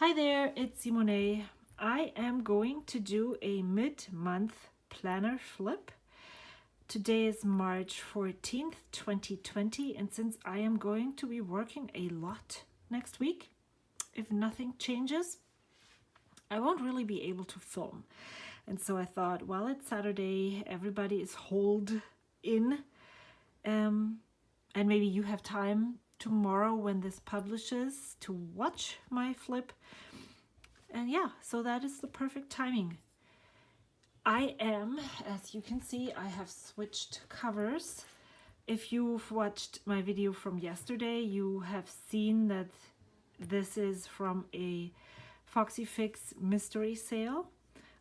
Hi there, it's Simone. I am going to do a mid-month planner flip. Today is March 14th, 2020, and since I am going to be working a lot next week, if nothing changes, I won't really be able to film. And so I thought, well, it's Saturday, everybody is holed in, and maybe you have time tomorrow when this publishes to watch my flip. And yeah, so that is the perfect timing. I am, as you can see, I have switched covers. If you've watched my video from yesterday, you have seen that this is from a Foxy Fix mystery sale.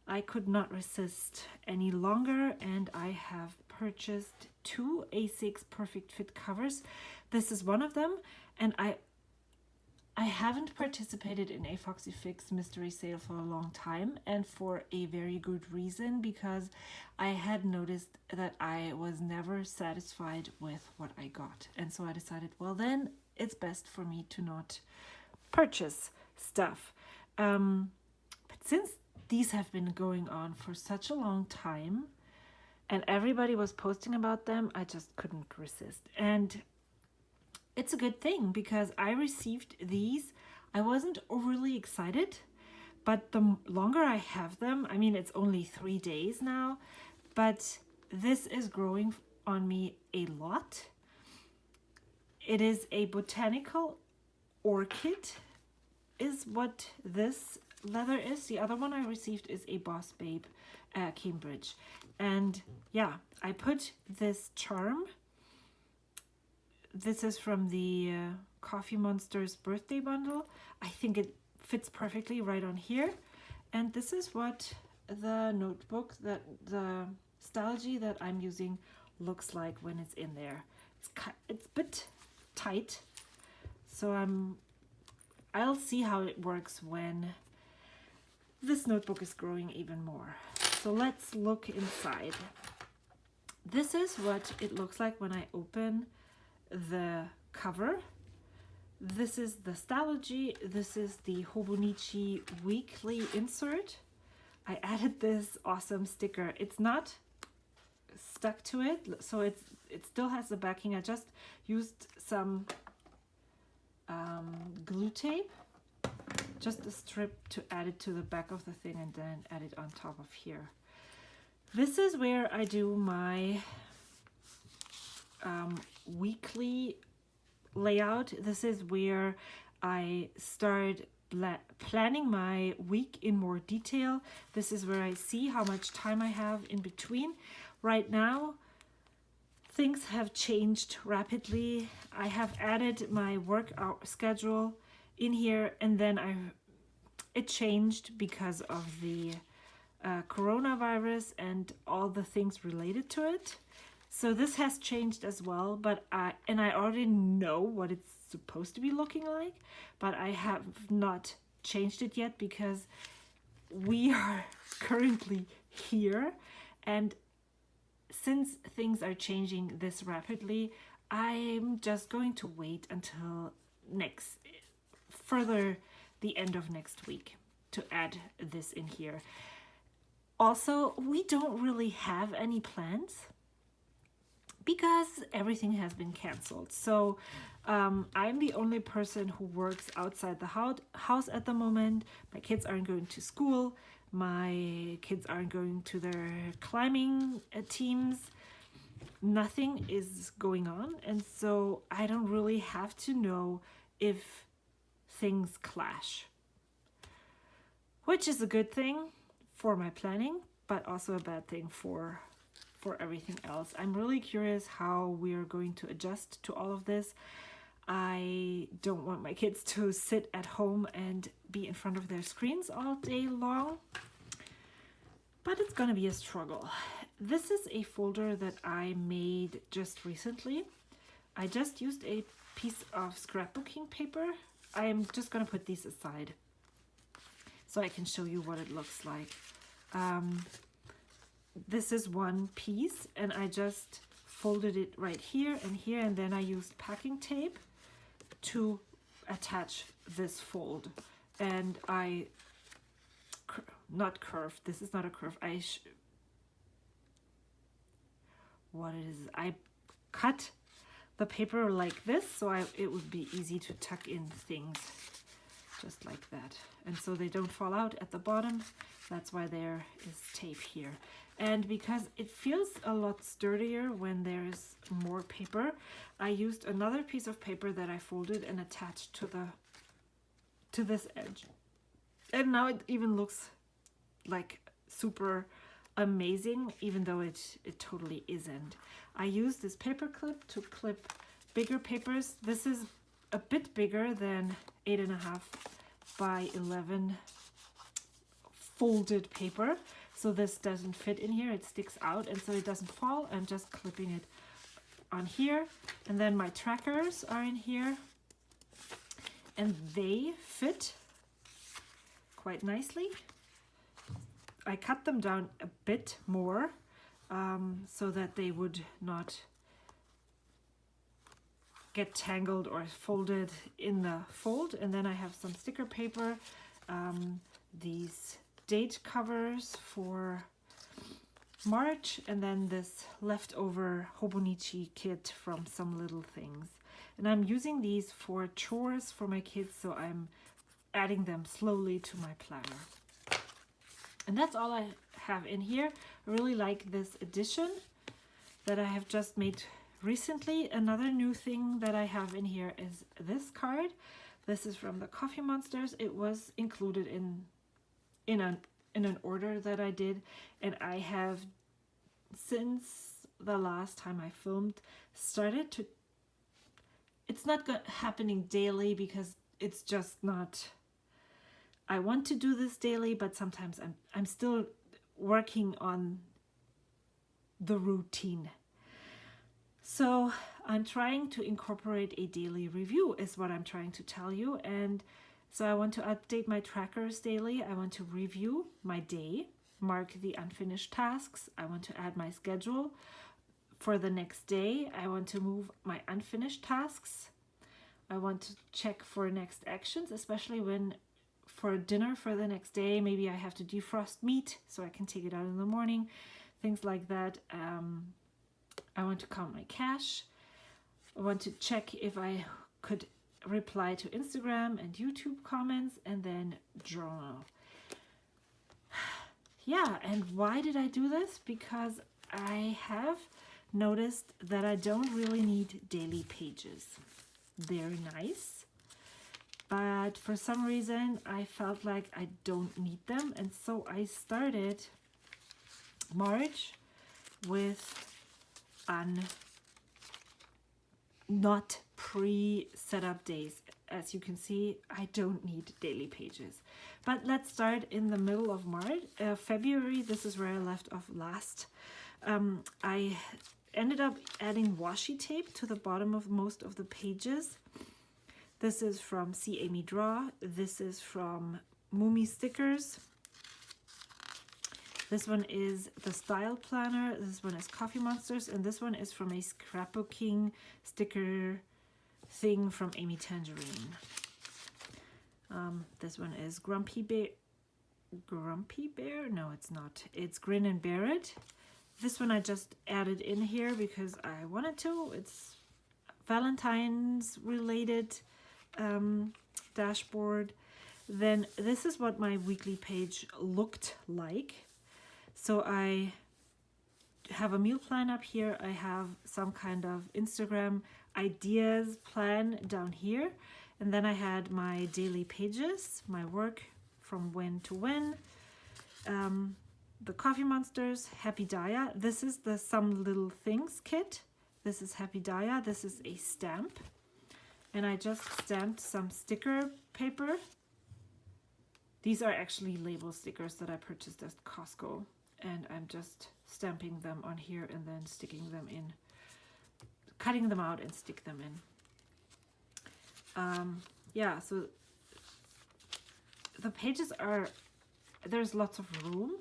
I could not resist any longer, and I have purchased two A6 Perfect Fit covers. This is one of them, and I haven't participated in a Foxy Fix mystery sale for a long time, and for a very good reason, because I had noticed that I was never satisfied with what I got. And so I decided, well, then it's best for me to not purchase stuff. But since these have been going on for such a long time and everybody was posting about them, I just couldn't resist. And it's a good thing because I received these. I wasn't overly excited, but the longer I have them, I mean, it's only 3 days now, but this is growing on me a lot. It is a botanical orchid is what this leather is. The other one I received is a Boss Babe Cambridge. And yeah, I put this charm. This is from the Coffee Monster's birthday bundle. I think it fits perfectly right on here. And this is what the notebook, that the Stalogy that I'm using looks like when it's in there. It's a bit tight, so I'll see how it works when this notebook is growing even more. So let's look inside. This is what it looks like when I open the cover. This is the Stalogy. This is the Hobonichi weekly insert. I added this awesome sticker. It's not stuck to it, so it still has the backing. I just used some glue tape, just a strip, to add it to the back of the thing and then add it on top of here. This is where I do my weekly layout. This is where I start planning my week in more detail. This is where I see how much time I have in between. Right now, things have changed rapidly. I have added my workout schedule in here, and then it changed because of the coronavirus and all the things related to it. So this has changed as well, but I already know what it's supposed to be looking like, but I have not changed it yet because we are currently here, and since things are changing this rapidly, I'm just going to wait until the end of next week to add this in here. Also, we don't really have any plans because everything has been canceled. So I'm the only person who works outside the house at the moment. My kids aren't going to school. My kids aren't going to their climbing teams. Nothing is going on. And so I don't really have to know if things clash, which is a good thing for my planning, but also a bad thing for everything else. I'm really curious how we are going to adjust to all of this. I don't want my kids to sit at home and be in front of their screens all day long, but it's gonna be a struggle. This is a folder that I made just recently. I just used a piece of scrapbooking paper. I am just gonna put these aside so I can show you what it looks like. This is one piece, and I just folded it right here, and then I used packing tape to attach this fold. and I not curved. This is not a curve. What it is, I cut the paper like this, so it would be easy to tuck in things just like that, and so they don't fall out at the bottom. That's why there is tape here. And because it feels a lot sturdier when there's more paper, I used another piece of paper that I folded and attached to this edge, and now it even looks like super amazing, even though it totally isn't. I use this paper clip to clip bigger papers. This is a bit bigger than 8.5 by 11 folded paper, so this doesn't fit in here. It sticks out, and so it doesn't fall. I'm just clipping it on here, and then my trackers are in here, and they fit quite nicely. I cut them down a bit more so that they would not get tangled or folded in the fold. And then I have some sticker paper, these date covers for March, and then this leftover Hobonichi kit from Some Little Things. And I'm using these for chores for my kids, so I'm adding them slowly to my planner. And that's all I have in here. I really like this edition that I have just made recently. Another new thing that I have in here is this card. This is from the Coffee Monsters. It was included in an order that I did, and I have, since the last time I filmed, started to, it's not happening daily because it's just not, I want to do this daily, but sometimes I'm still working on the routine. So I'm trying to incorporate a daily review is what I'm trying to tell you. And so I want to update my trackers daily. I want to review my day, mark the unfinished tasks. I want to add my schedule for the next day. I want to move my unfinished tasks. I want to check for next actions, especially when for dinner for the next day, maybe I have to defrost meat so I can take it out in the morning, things like that. I want to count my cash. I want to check if I could reply to Instagram and YouTube comments, and then journal. Yeah, and why did I do this? Because I have noticed that I don't really need daily pages. They're nice, but for some reason I felt like I don't need them, and so I started March with not pre-set up days. As you can see, I don't need daily pages. But let's start in the middle of March, February. This is where I left off last. I ended up adding washi tape to the bottom of most of the pages. This is from See Amy Draw. This is from Moomy Stickers. This one is the Style Planner. This one is Coffee Monsters, and this one is from a scrapbooking sticker thing from Amy Tangerine. This one is Grumpy Bear. Grumpy Bear? No, it's not. It's Grin and Bear It. This one I just added in here because I wanted to. It's Valentine's related dashboard. Then this is what my weekly page looked like. So I have a meal plan up here. I have some kind of Instagram ideas plan down here. And then I had my daily pages, my work from when to when. The Coffee Monsters, Happy Daya. This is the Some Little Things kit. This is Happy Daya. This is a stamp. And I just stamped some sticker paper. These are actually label stickers that I purchased at Costco. And I'm just stamping them on here and then sticking them in, cutting them out and stick them in. Yeah, so the pages are, there's lots of room,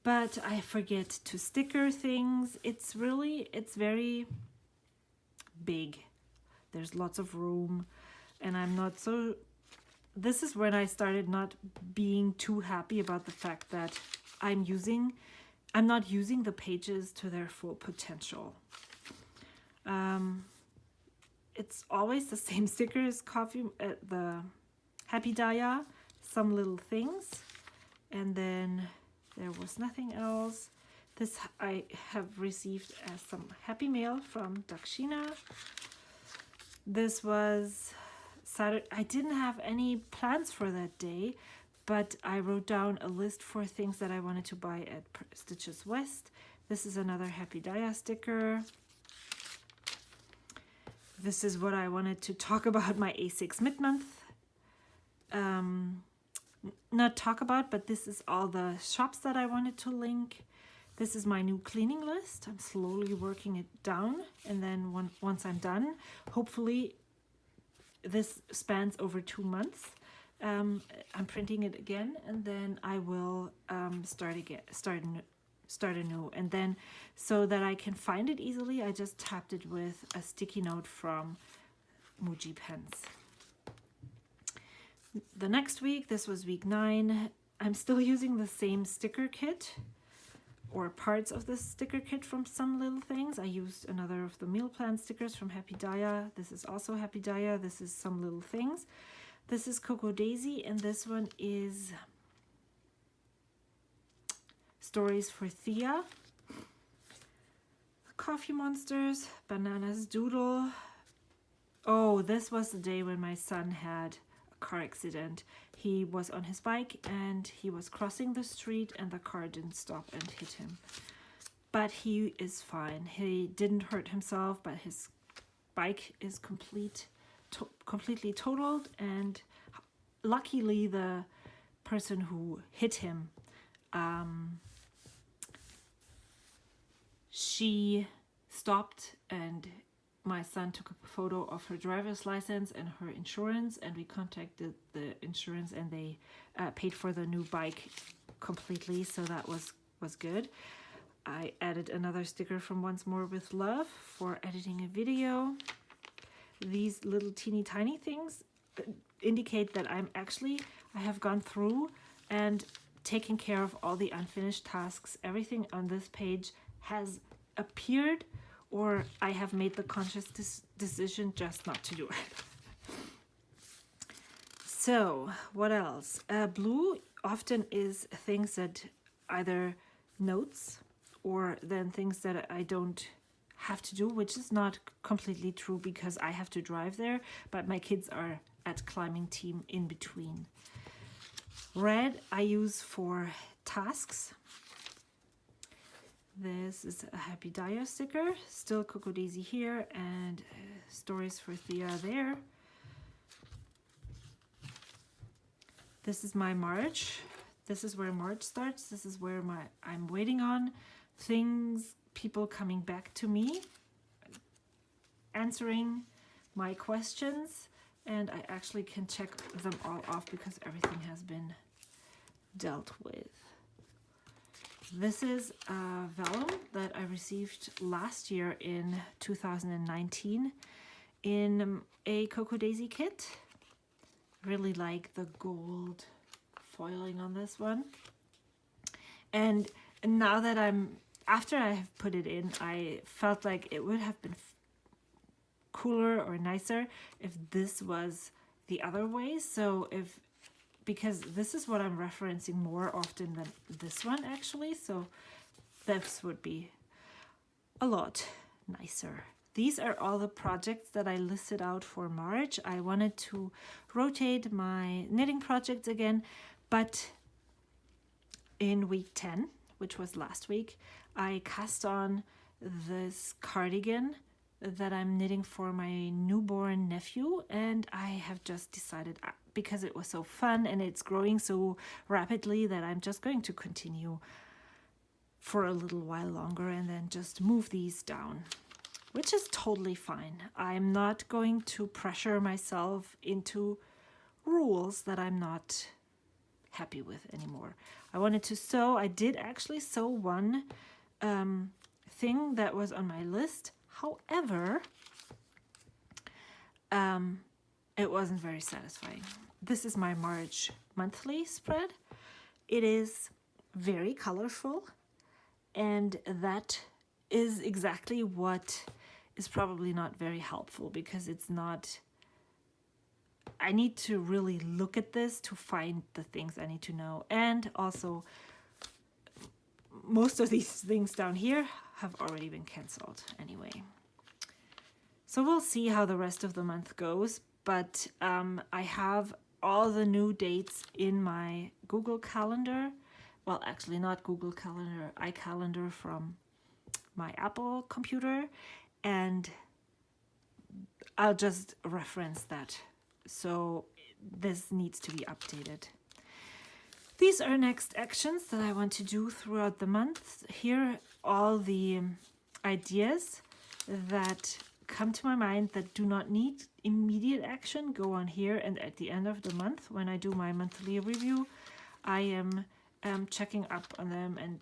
but I forget to sticker things. It's very big. There's lots of room, and I'm not so this is when I started not being too happy about the fact that I'm not using the pages to their full potential. It's always the same stickers, the Happy Daya, some little things, and then there was nothing else. This I have received as some happy mail from Dakshina. This was Saturday. I didn't have any plans for that day, but I wrote down a list for things that I wanted to buy at Stitches West. This is another Happy Daya sticker. This is what I wanted to talk about, my A6 mid-month. Not talk about, but this is all the shops that I wanted to link. This is my new cleaning list. I'm slowly working it down, and then once I'm done, hopefully this spans over 2 months. I'm printing it again, and then I will start anew. And then, so that I can find it easily, I just tapped it with a sticky note from Muji Pens. The next week, this was week 9. I'm still using the same sticker kit, or parts of the sticker kit from Some Little Things. I used another of the meal plan stickers from Happy Daya. This is also Happy Daya. This is Some Little Things. This is Cocoa Daisy, and this one is Stories for Thea. Coffee Monsters, Bananas Doodle. Oh, this was the day when my son had a car accident. He was on his bike and he was crossing the street and the car didn't stop and hit him. But he is fine. He didn't hurt himself, but his bike is completely totaled, and luckily the person who hit him, she stopped, and my son took a photo of her driver's license and her insurance, and we contacted the insurance, and they paid for the new bike completely, so that was good. I added another sticker from Once More with Love for editing a video. These little teeny tiny things indicate that I have gone through and taken care of all the unfinished tasks. Everything on this page has appeared, or I have made the conscious decision just not to do it. So what else? Blue often is things that either notes or then things that I don't have to do, which is not completely true because I have to drive there, but my kids are at climbing team in between. Red I use for tasks. This is a Happy Daya sticker, still Cocoa Daisy here, and Stories for Thea there. This is my March. This is where March starts. This is where I'm waiting on things, people coming back to me, answering my questions, and I actually can check them all off because everything has been dealt with. This is a vellum that I received last year in 2019 in a Cocoa Daisy kit. Really like the gold foiling on this one. And now that after I have put it in, I felt like it would have been cooler or nicer if this was the other way. So because this is what I'm referencing more often than this one actually, so this would be a lot nicer. These are all the projects that I listed out for March. I wanted to rotate my knitting projects again, but in week 10, which was last week, I cast on this cardigan that I'm knitting for my newborn nephew, and I have just decided, because it was so fun and it's growing so rapidly, that I'm just going to continue for a little while longer and then just move these down, which is totally fine. I'm not going to pressure myself into rules that I'm not happy with anymore. I wanted to sew. I did actually sew one thing that was on my list. However, it wasn't very satisfying. this is my March monthly spread. It is very colorful, and that is exactly what is probably not very helpful, because it's not, I need to really look at this to find the things I need to know. And also, most of these things down here have already been canceled anyway. So we'll see how the rest of the month goes, but I have all the new dates in my Google Calendar. Well, actually not Google Calendar, iCalendar from my Apple computer, and I'll just reference that. So this needs to be updated. These are next actions that I want to do throughout the month. Here are all the ideas that come to my mind that do not need immediate action go on here, and at the end of the month when I do my monthly review, I am checking up on them and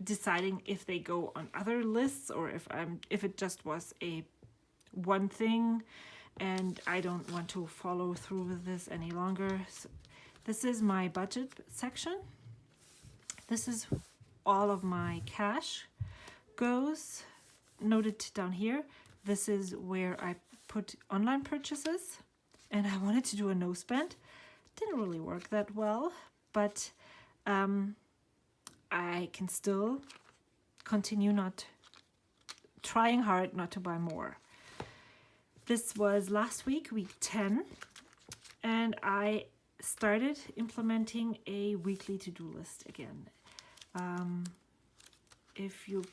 deciding if they go on other lists, or if it just was a one thing and I don't want to follow through with this any longer. So this is my budget section. This is all of my cash goes noted down here. This is where I put online purchases, and I wanted to do a no spend. Didn't really work that well, but I can still continue not trying hard not to buy more. This was last week, week 10, and I started implementing a weekly to-do list again. If you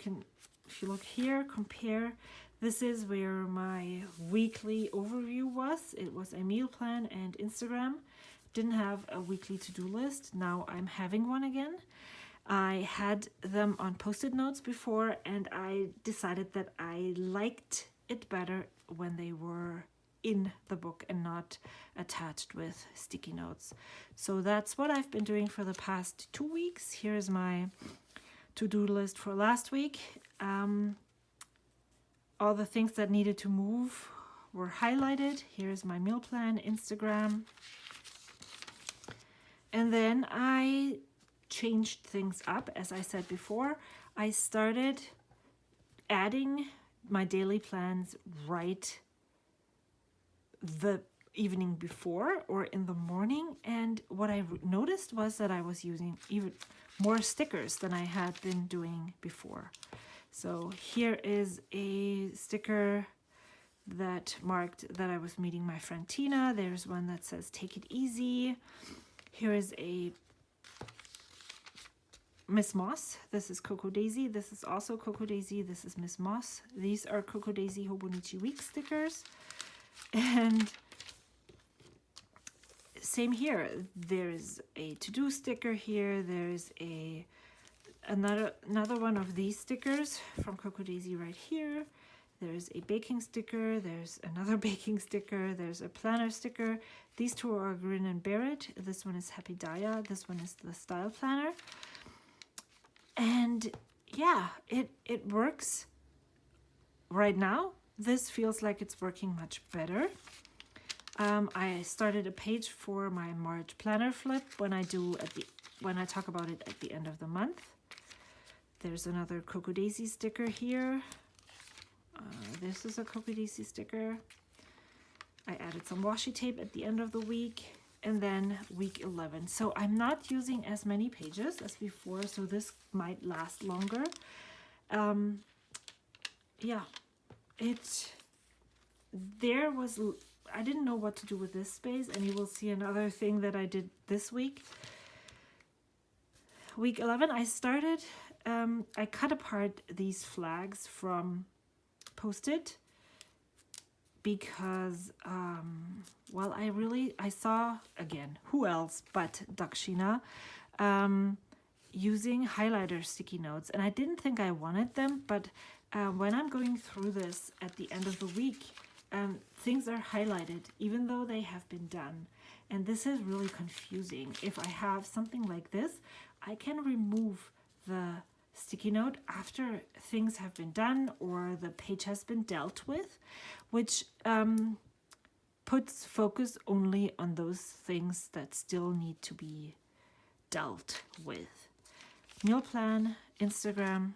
look here, compare, this is where my weekly overview was. It was a meal plan and Instagram. Didn't have a weekly to-do list. Now I'm having one again. I had them on post-it notes before, and I decided that I liked it better when they were in the book and not attached with sticky notes. So that's what I've been doing for the past 2 weeks. Here's my to-do list for last week. All the things that needed to move were highlighted. Here's my meal plan, Instagram. And then I changed things up. As I said before, I started adding my daily plans right the evening before or in the morning, and what I noticed was that I was using even more stickers than I had been doing before. So here is a sticker that marked that I was meeting my friend Tina. There's one that says take it easy. Here is a Miss Moss. This is Coco Daisy. This is also Coco Daisy. This is Miss Moss. These are Coco Daisy Hobonichi Week stickers. And same here. There's a to-do sticker here. There's another one of these stickers from Coco Daisy right here. There's a baking sticker. There's another baking sticker. There's a planner sticker. These two are Grin and Bear It. This one is Happy Daya. This one is the Style Planner. And yeah, it works right now. This feels like it's working much better. I started a page for my March planner flip when I talk about it at the end of the month. There's another Coco Daisy sticker here. This is a Coco Daisy sticker. I added some washi tape at the end of the week, and then week 11. So I'm not using as many pages as before, so this might last longer. Yeah, I didn't know what to do with this space, and you will see another thing that I did this week. Week 11, I started, I cut apart these flags from Post-it because, well, I saw, again, who else but Dakshina, using highlighter sticky notes, and I didn't think I wanted them, but when I'm going through this at the end of the week, things are highlighted even though they have been done, and this is really confusing. If I have something like this, I can remove the sticky note after things have been done or the page has been dealt with, which puts focus only on those things that still need to be dealt with. Meal plan, Instagram,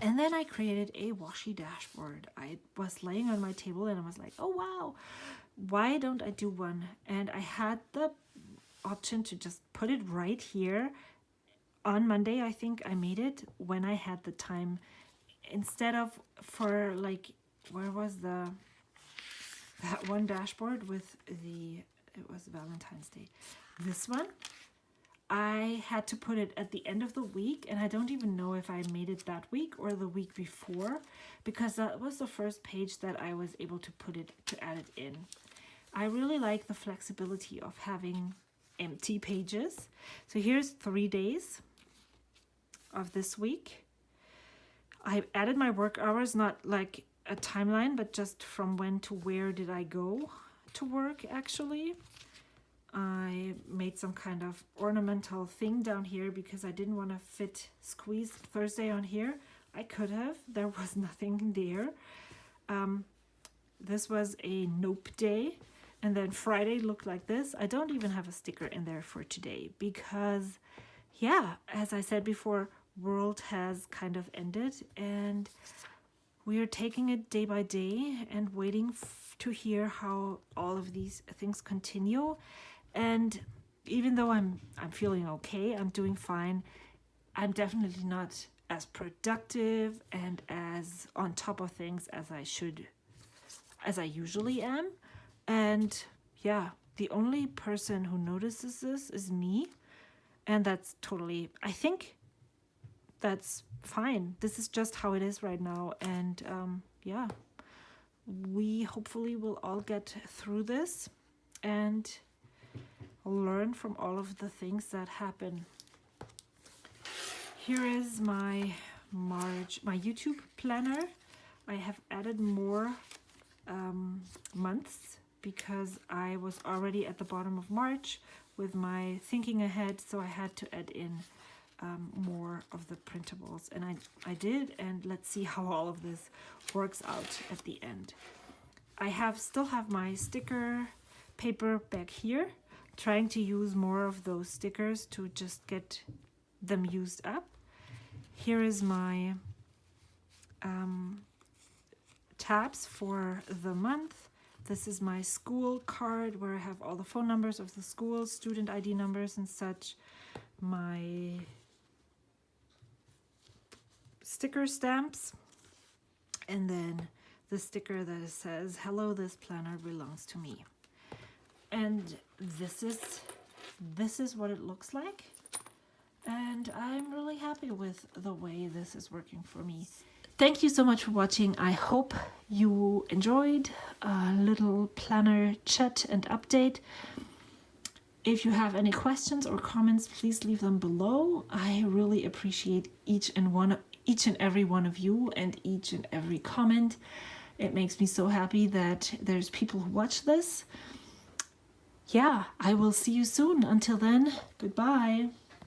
and then I created a washi dashboard. I was laying on my table and I was like, oh wow, why don't I do one? And I had the option to just put it right here. On Monday, I think I made it when I had the time. Instead of for like, where was that one dashboard with it was Valentine's Day. This one, I had to put it at the end of the week, and I don't even know if I made it that week or the week before, because that was the first page that I was able to add it in. I really like the flexibility of having empty pages. So here's 3 days of this week. I added my work hours, not like a timeline, but just from when to where did I go to work actually. I made some kind of ornamental thing down here because I didn't want to squeeze Thursday on here. I could have, there was nothing there. This was a nope day. And then Friday looked like this. I don't even have a sticker in there for today because, yeah, as I said before, world has kind of ended and we are taking it day by day and waiting to hear how all of these things continue. And even though I'm feeling okay, I'm doing fine, I'm definitely not as productive and as on top of things as I usually am. And yeah, the only person who notices this is me. And that's totally, I think that's fine. This is just how it is right now. And yeah, we hopefully will all get through this and learn from all of the things that happen. Here is my YouTube planner. I have added more months because I was already at the bottom of March with my thinking ahead, so I had to add in more of the printables, and I did, and let's see how all of this works out at the end. I still have my sticker paper back here, trying to use more of those stickers to just get them used up. Here is my tabs for the month. This is my school card where I have all the phone numbers of the school, student ID numbers and such. My sticker stamps, and then the sticker that says, hello, this planner belongs to me. And this is what it looks like, and I'm really happy with the way this is working for me. Thank you so much for watching. I hope you enjoyed a little planner chat and update. If you have any questions or comments, please leave them below. I really appreciate each and every one of you and each and every comment. It makes me so happy that there's people who watch this. Yeah, I will see you soon. Until then, goodbye.